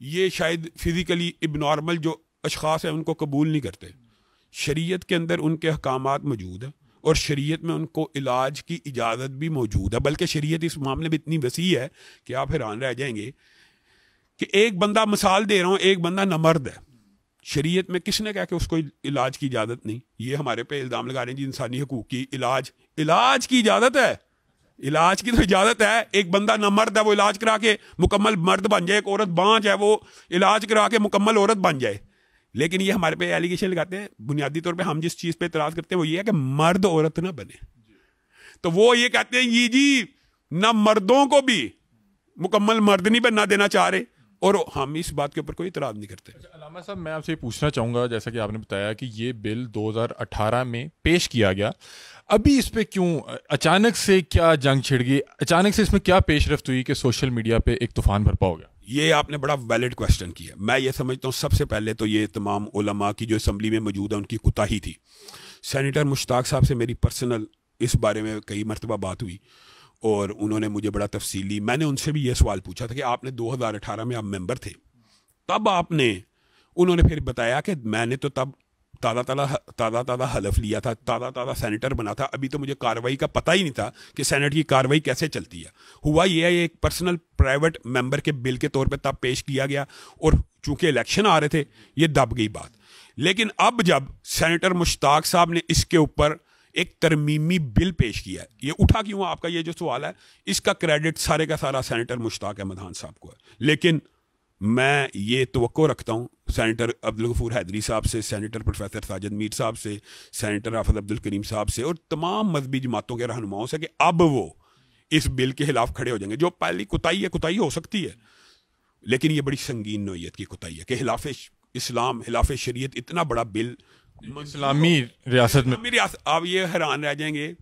یہ شاید فزیکلی اب نارمل جو اشخاص ہیں ان کو قبول نہیں کرتے. شریعت کے اندر ان کے احکامات موجود ہیں اور شریعت میں ان کو علاج کی اجازت بھی موجود ہے, بلکہ شریعت اس معاملے میں اتنی وسیع ہے کہ آپ حیران رہ جائیں گے کہ ایک بندہ, مثال دے رہا ہوں, ایک بندہ نامرد ہے, شریعت میں کس نے کہا کہ اس کو علاج کی اجازت نہیں؟ یہ ہمارے پہ الزام لگا رہے ہیں جی انسانی حقوق کی, علاج کی اجازت ہے, علاج کی تو اجازت ہے. ایک بندہ نامرد ہے وہ علاج کرا کے مکمل مرد بن جائے, ایک عورت بانج ہے وہ علاج کرا کے مکمل عورت بن جائے. لیکن یہ ہمارے پہ ایلیگیشن لگاتے ہیں, بنیادی طور پہ ہم جس چیز پہ اعتراض کرتے ہیں وہ یہ ہے کہ مرد عورت نہ بنے. تو وہ یہ کہتے ہیں یہ جی نہ مردوں کو بھی مکمل مرد نہیں بننا دینا چاہ رہے, اور ہم اس بات کے اوپر کوئی اعتراض نہیں کرتے. علامہ صاحب میں آپ سے یہ پوچھنا چاہوں گا, جیسا کہ آپ نے بتایا کہ یہ بل 2018 میں پیش کیا گیا, ابھی اس پہ کیوں اچانک سے کیا جنگ چھڑ گئی, اچانک سے اس میں کیا پیش رفت ہوئی کہ سوشل میڈیا پہ ایک طوفان برپا ہو گیا؟ یہ آپ نے بڑا ویلڈ کوشچن کیا. میں یہ سمجھتا ہوں سب سے پہلے تو یہ تمام علماء کی جو اسمبلی میں موجود ہے ان کی کوتاہی تھی. سینیٹر مشتاق صاحب سے میری پرسنل اس بارے میں کئی مرتبہ بات ہوئی اور انہوں نے مجھے بڑا تفصیلی, میں نے ان سے بھی یہ سوال پوچھا تھا کہ آپ نے 2018 میں آپ ممبر تھے, تب آپ نے, انہوں نے پھر بتایا کہ میں نے تو تب تازہ حلف لیا تھا, تازہ سینیٹر بنا تھا, ابھی تو مجھے کاروائی کا پتہ ہی نہیں تھا کہ سینٹ کی کاروائی کیسے چلتی ہے. ہوا یہ ہے ایک پرسنل پرائیویٹ ممبر کے بل کے طور پہ تب پیش کیا گیا اور چونکہ الیکشن آ رہے تھے یہ دب گئی بات. لیکن اب جب سینیٹر مشتاق صاحب نے اس کے اوپر ایک ترمیمی بل پیش کیا ہے, یہ اٹھا کیوں آپ کا یہ جو سوال ہے, اس کا کریڈٹ سارے کا سارا سینیٹر مشتاق احمد خان صاحب کو ہے. لیکن میں یہ توقع رکھتا ہوں سینیٹر عبدالغفور حیدری صاحب سے, سینیٹر پروفیسر ساجد میر صاحب سے, سینیٹر رافت عبدالکریم صاحب سے اور تمام مذہبی جماعتوں کے رہنماؤں سے کہ اب وہ اس بل کے خلاف کھڑے ہو جائیں گے. جو پہلی کوتاہی ہے, کوتاہی ہو سکتی ہے لیکن یہ بڑی سنگین نوعیت کی کوتاہی ہے کہ خلاف اسلام, خلاف شریعت اتنا بڑا بل اسلامی ریاست میں. آپ یہ حیران رہ جائیں گے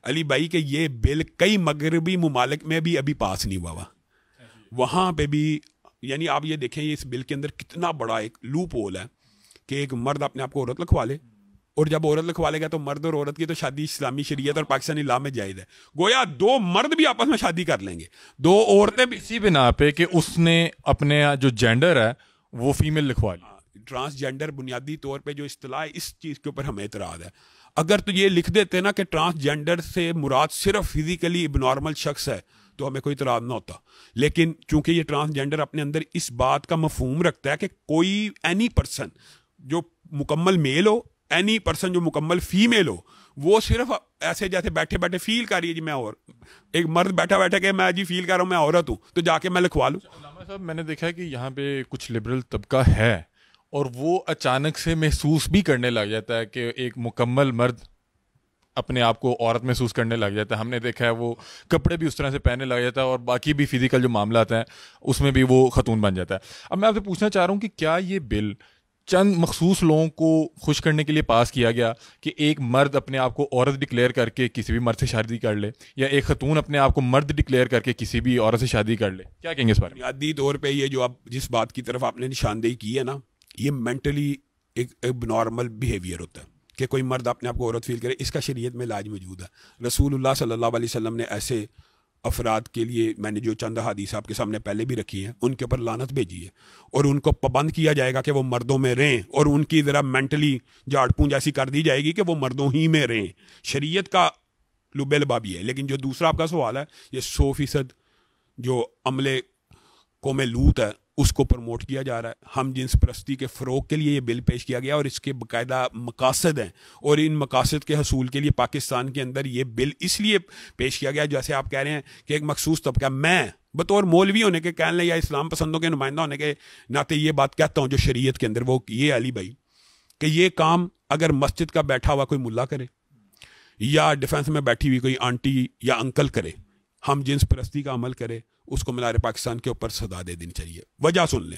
علی بھائی کہ یہ بل کئی مغربی ممالک میں بھی ابھی پاس نہیں ہوا, وہاں پہ بھی, یعنی آپ یہ دیکھیں اس بل کے اندر کتنا بڑا ایک لوپ ہول ہے کہ ایک مرد اپنے آپ کو عورت لکھوا لے, اور جب عورت لکھوا لے گا تو مرد اور عورت کی تو شادی اسلامی شریعت اور پاکستانی لا میں جائز ہے. گویا دو مرد بھی آپس میں شادی کر لیں گے, دو عورتیں بھی, اسی بنا پہ کہ اس نے اپنے جو جینڈر ہے وہ فیمیل لکھوا لی. ٹرانسجینڈر بنیادی طور پہ جو اصطلاح ہے اس چیز کے اوپر ہمیں اعتراض ہے. اگر تو یہ لکھ دیتے نا کہ ٹرانسجینڈر سے مراد صرف فزیکلی اب نارمل شخص ہے تو ہمیں کوئی اعتراض نہ ہوتا. لیکن چونکہ یہ ٹرانسجینڈر اپنے اندر اس بات کا مفہوم رکھتا ہے کہ کوئی اینی پرسن جو مکمل میل ہو, اینی پرسن جو مکمل فیمیل ہو, وہ صرف ایسے جیسے بیٹھے بیٹھے فیل کر رہی ہے جی میں, اور ایک مرد بیٹھا بیٹھا کہ میں جی فیل کر رہا ہوں میں عورت ہوں تو جا کے میں لکھوا لوں. علامہ صاحب میں نے دیکھا ہے کہ یہاں پہ کچھ لبرل طبقہ ہے اور وہ اچانک سے محسوس بھی کرنے لگ جاتا ہے کہ ایک مکمل مرد اپنے آپ کو عورت محسوس کرنے لگ جاتا ہے. ہم نے دیکھا ہے وہ کپڑے بھی اس طرح سے پہننے لگ جاتا ہے اور باقی بھی فزیکل جو معاملات ہیں اس میں بھی وہ خاتون بن جاتا ہے. اب میں آپ سے پوچھنا چاہ رہا ہوں کہ کیا یہ بل چند مخصوص لوگوں کو خوش کرنے کے لیے پاس کیا گیا کہ ایک مرد اپنے آپ کو عورت ڈکلیئر کر کے کسی بھی مرد سے شادی کر لے, یا ایک خاتون اپنے آپ کو مرد ڈکلیئر کر کے کسی بھی عورت سے شادی کر لے؟ کیا کہیں گے اس بارے میں؟ بنیادی طور پہ یہ جو اب جس بات کی طرف آپ نے نشاندہی کی ہے نا, یہ مینٹلی ایک اب نارمل بیہیویئر ہوتا ہے کہ کوئی مرد اپنے آپ کو عورت فیل کرے. اس کا شریعت میں علاج موجود ہے. رسول اللہ صلی اللہ علیہ وسلم نے ایسے افراد کے لیے, میں نے جو چند حدیث آپ کے سامنے پہلے بھی رکھی ہیں, ان کے اوپر لعنت بھیجی ہے اور ان کو پابند کیا جائے گا کہ وہ مردوں میں رہیں, اور ان کی ذرا مینٹلی جھاڑ پونچھ ایسی کر دی جائے گی کہ وہ مردوں ہی میں رہیں. شریعت کا لب لباب یہ ہے. لیکن جو دوسرا آپ کا سوال ہے, یہ 100% جو عملے قوم لوط ہے اس کو پروموٹ کیا جا رہا ہے. ہم جنس پرستی کے فروغ کے لیے یہ بل پیش کیا گیا اور اس کے باقاعدہ مقاصد ہیں, اور ان مقاصد کے حصول کے لیے پاکستان کے اندر یہ بل اس لیے پیش کیا گیا, جیسے آپ کہہ رہے ہیں کہ ایک مخصوص طبقہ, میں بطور مولوی ہونے کے کہنے لیں یا اسلام پسندوں کے نمائندہ ہونے کے ناطے یہ بات کہتا ہوں جو شریعت کے اندر وہ یہ علی بھائی کہ یہ کام اگر مسجد کا بیٹھا ہوا کوئی ملا کرے یا ڈیفینس میں بیٹھی ہوئی کوئی آنٹی یا انکل کرے, ہم جنس پرستی کا عمل کرے, اس کو ملار پاکستان کے اوپر سزا دے دینی چاہیے. وجہ سن لیں,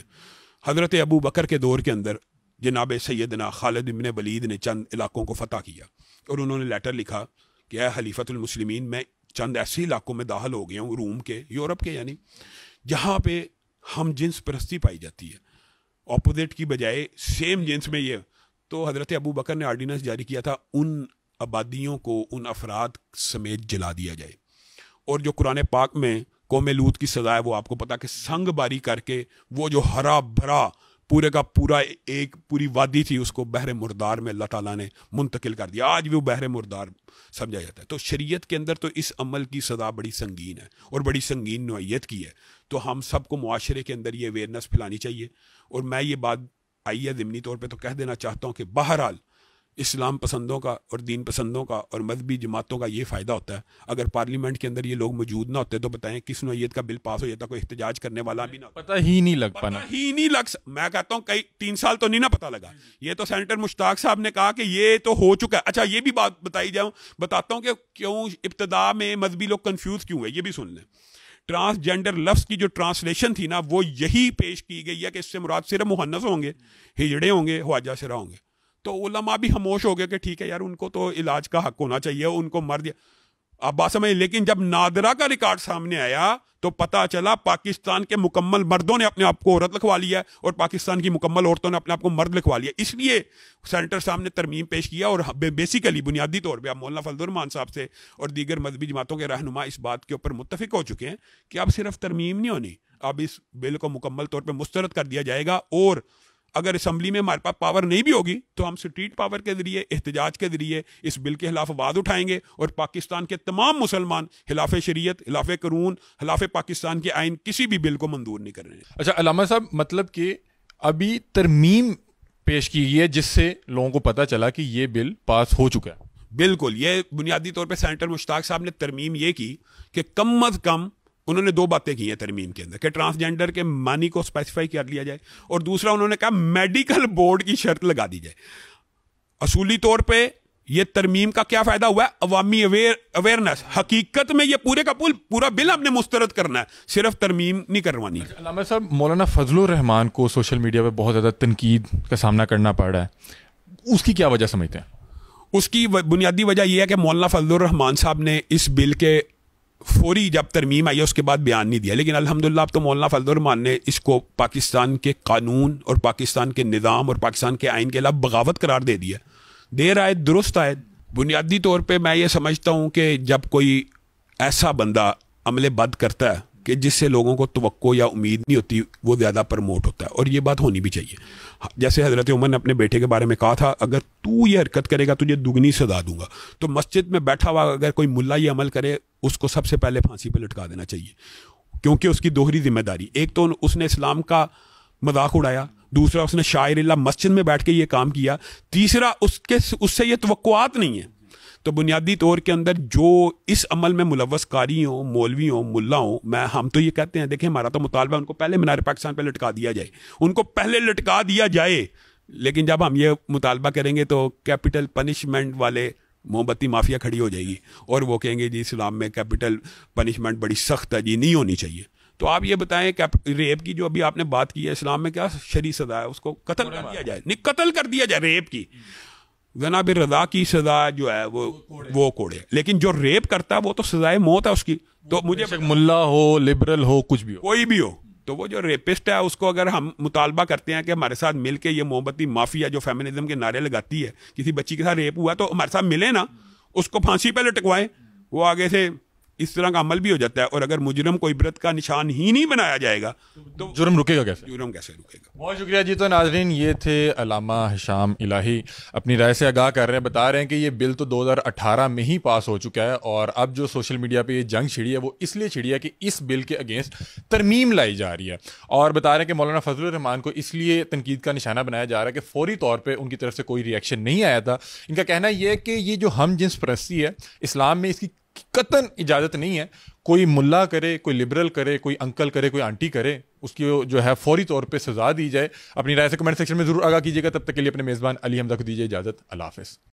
حضرت ابو بکر کے دور کے اندر جناب سیدنا خالد بن ولید نے چند علاقوں کو فتح کیا اور انہوں نے لیٹر لکھا کہ اے خلیفۃ المسلمین, میں چند ایسے علاقوں میں داخل ہو گیا ہوں, روم کے, یورپ کے, یعنی جہاں پہ ہم جنس پرستی پائی جاتی ہے, اپوزٹ کی بجائے سیم جنس میں یہ. تو حضرت ابو بکر نے آرڈیننس جاری کیا تھا ان آبادیوں کو, ان افراد سمیت جلا دیا جائے. اور جو قرآن پاک میں قوم لوط کی سزا ہے وہ آپ کو پتا کہ سنگ باری کر کے وہ جو ہرا بھرا پورے کا پورا ایک پوری وادی تھی اس کو بحر مردار میں اللہ تعالیٰ نے منتقل کر دیا. آج بھی وہ بحر مردار سمجھا جاتا ہے. تو شریعت کے اندر تو اس عمل کی سزا بڑی سنگین ہے اور بڑی سنگین نوعیت کی ہے. تو ہم سب کو معاشرے کے اندر یہ اویئرنیس پھیلانی چاہیے. اور میں یہ بات آئی ہے ضمنی طور پہ تو کہہ دینا چاہتا ہوں کہ بہرحال اسلام پسندوں کا اور دین پسندوں کا اور مذہبی جماعتوں کا یہ فائدہ ہوتا ہے اگر پارلیمنٹ کے اندر یہ لوگ موجود نہ ہوتے تو بتائیں کس نوعیت کا بل پاس ہو جاتا, کوئی احتجاج کرنے والا بھی نہ ہوتا. پتہ ہی نہیں لگ پانا, ہی نہیں میں کہتا ہوں کئی 3 سال تو نہیں نہ پتہ لگا. یہ تو سینیٹر مشتاق صاحب نے کہا کہ یہ تو ہو چکا ہے. اچھا یہ بھی بات بتاتا ہوں کہ کیوں ابتدا میں مذہبی لوگ کنفیوز کیوں ہوئے, یہ بھی سن لیں. ٹرانسجینڈر لفظ کی جو ٹرانسلیشن تھی نا وہ یہی پیش کی گئی ہے کہ اس سے مراد صرف مہنث ہوں گے, ہجڑے ہوں گے, خواجہ سرا ہوں گے. تو علماء بھی خاموش ہو گئے کہ ٹھیک ہے یار ان کو تو علاج کا حق ہونا چاہیے, ان کو مر دیا. آپ بات سمجھ. لیکن جب نادرہ کا ریکارڈ سامنے آیا تو پتہ چلا پاکستان کے مکمل مردوں نے اپنے آپ کو عورت لکھوا لیا اور پاکستان کی مکمل عورتوں نے اپنے آپ کو مرد لکھوا لیا. اس لیے سینیٹر صاحب نے ترمیم پیش کیا اور بیسیکلی بنیادی طور پہ اب مولانا فضل الرحمان صاحب سے اور دیگر مذہبی جماعتوں کے رہنما اس بات کے اوپر متفق ہو چکے ہیں کہ اب صرف ترمیم نہیں ہونی, اب اس بل کو مکمل طور پہ مسترد کر دیا جائے گا. اور اگر اسمبلی میں ہمارے پاس پاور نہیں بھی ہوگی تو ہم سٹریٹ پاور کے ذریعے احتجاج کے ذریعے اس بل کے خلاف آواز اٹھائیں گے اور پاکستان کے تمام مسلمان خلاف شریعت, خلاف قانون, خلاف پاکستان کے آئین کسی بھی بل کو منظور نہیں کر رہے ہیں. اچھا علامہ صاحب, مطلب کہ ابھی ترمیم پیش کی گئی ہے جس سے لوگوں کو پتہ چلا کہ یہ بل پاس ہو چکا ہے. بالکل, یہ بنیادی طور پہ سینیٹر مشتاق صاحب نے ترمیم یہ کی کہ کم از کم انہوں نے 2 باتیں کی ہیں ترمیم کے اندر کہ ٹرانسجینڈر کے معنی کو اسپیسیفائی کر لیا جائے اور دوسرا انہوں نے کہا میڈیکل بورڈ کی شرط لگا دی جائے. اصولی طور پہ یہ ترمیم کا کیا فائدہ ہوا ہے؟ عوامی اویئرنیس. حقیقت میں یہ پورے کا پورا بل ہم نے مسترد کرنا ہے, صرف ترمیم نہیں کروانی. علامہ صاحب, مولانا فضل الرحمان کو سوشل میڈیا پہ بہت زیادہ تنقید کا سامنا کرنا پڑ رہا ہے, اس کی کیا وجہ سمجھتے ہیں؟ اس کی بنیادی وجہ یہ ہے کہ مولانا فضل الرحمان صاحب نے اس بل کے فوری جب ترمیم آئی ہے اس کے بعد بیان نہیں دیا. لیکن الحمدللہ اب تو مولانا فضل الرحمان نے اس کو پاکستان کے قانون اور پاکستان کے نظام اور پاکستان کے آئین کے خلاف بغاوت قرار دے دیا. دیر آئے درست آئے. بنیادی طور پہ میں یہ سمجھتا ہوں کہ جب کوئی ایسا بندہ عمل بد کرتا ہے کہ جس سے لوگوں کو توقع یا امید نہیں ہوتی وہ زیادہ پرموٹ ہوتا ہے, اور یہ بات ہونی بھی چاہیے. جیسے حضرت عمر نے اپنے بیٹے کے بارے میں کہا تھا اگر تو یہ حرکت کرے گا تجھے دگنی سزا دوں گا. تو مسجد میں بیٹھا ہوا اگر کوئی ملا یہ عمل کرے اس کو سب سے پہلے پھانسی پہ لٹکا دینا چاہیے, کیونکہ اس کی دوہری ذمہ داری. ایک تو اس نے اسلام کا مذاق اڑایا, دوسرا اس نے شاعر اللہ مسجد میں بیٹھ کے یہ کام کیا, تیسرا اس سے یہ توقعات نہیں ہیں. تو بنیادی طور کے اندر جو اس عمل میں ملوث قاری ہوں, مولوی ہوں, ملا ہوں, ہم تو یہ کہتے ہیں دیکھیں ہمارا تو مطالبہ ان کو پہلے مینار پاکستان پہ لٹکا دیا جائے, ان کو پہلے لٹکا دیا جائے. لیکن جب ہم یہ مطالبہ کریں گے تو کیپٹل پنشمنٹ والے موم بتی مافیا کھڑی ہو جائے گی اور وہ کہیں گے جی اسلام میں کیپٹل پنشمنٹ بڑی سخت ہے جی, نہیں ہونی چاہیے. تو آپ یہ بتائیں ریپ کی جو ابھی آپ نے بات کی ہے اسلام میں کیا شرعی سزا ہے؟ اس کو قتل کر دیا جائے, نہیں قتل کر دیا جائے. ریپ کی زنا بالرضا کی سزا جو ہے وہ کوڑے, لیکن جو ریپ کرتا ہے وہ تو سزائے موت ہے اس کی. تو مجھے ملا ہو, لبرل ہو, کچھ بھی ہو, کوئی بھی ہو, تو وہ جو ریپسٹ ہے اس کو اگر ہم مطالبہ کرتے ہیں کہ ہمارے ساتھ مل کے یہ محمد بتی مافیا جو فیمنزم کے نعرے لگاتی ہے, کسی بچی کے ساتھ ریپ ہوا تو ہمارے ساتھ ملے نا, اس کو پھانسی پہ لٹکوائیں, وہ آگے سے اس طرح کا عمل بھی ہو جاتا ہے. اور اگر مجرم کو عبرت کا نشان ہی نہیں بنایا جائے گا تو جرم رکے گا کیسے؟ جرم کیسے رکے گا؟ بہت شکریہ جی. تو ناظرین یہ تھے علامہ ہشام الہی, اپنی رائے سے آگاہ کر رہے ہیں, بتا رہے ہیں کہ یہ بل تو 2018 میں ہی پاس ہو چکا ہے اور اب جو سوشل میڈیا پہ یہ جنگ چھڑی ہے وہ اس لیے چھڑی ہے کہ اس بل کے اگینسٹ ترمیم لائی جا رہی ہے. اور بتا رہے ہیں کہ مولانا فضل الرحمان کو اس لیے تنقید کا نشانہ بنایا جا رہا ہے کہ فوری طور پہ ان کی طرف سے کوئی ریئیکشن نہیں آیا تھا. ان کا کہنا یہ ہے کہ یہ جو ہم جنس پرستی ہے اسلام میں اس کی قطعاً اجازت نہیں ہے. کوئی ملا کرے, کوئی لبرل کرے, کوئی انکل کرے, کوئی آنٹی کرے, اس کی جو ہے فوری طور پہ سزا دی جائے. اپنی رائے سے کمنٹ سیکشن میں ضرور آگاہ کیجیے گا. تب تک کے لیے اپنے میزبان علی حمزہ کو دیجیے اجازت. اللہ حافظ.